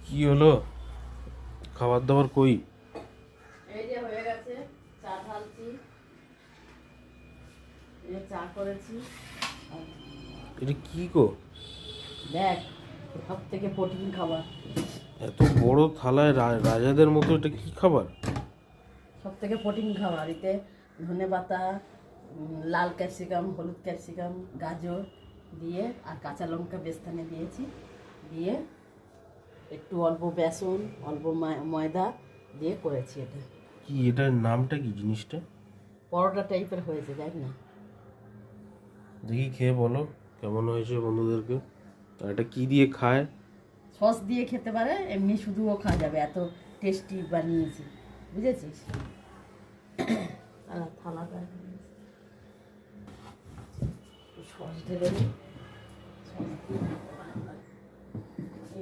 কি হলো? খাবার দাবার কই? এই যে হয়ে গেছে, চা ঢালছি, এই চা করেছি। এটা কি গো? দেখ, সব থেকে প্রোটিন খাবার, এত বড় থালায় রাজাদের মতো এটা কি খাবার? সব থেকে প্রোটিন খাবার। এতে ধনে পাতা, লাল ক্যাপসিকাম, হলুদ ক্যাপসিকাম, গাজর দিয়ে আর কাঁচা লঙ্কা বেস্তানে দিয়েছি, দিয়ে একটু অল্প বেসন, অল্প ময়দা দিয়ে করেছি। এটা কি, এটার নামটা কি জিনিসটা? পরোটা টাইপের হয়েছে, দেখ না। দেখি খেয়ে বলো কেমন হয়েছে বন্ধুদেরকে। আর এটা কি দিয়ে খায়? সস দিয়ে খেতে পারে, এমনি শুধুও খাওয়া যাবে, এত টেস্টি বানিয়েছি, বুঝেছিস? থালাটা সস ঢেলে দিই।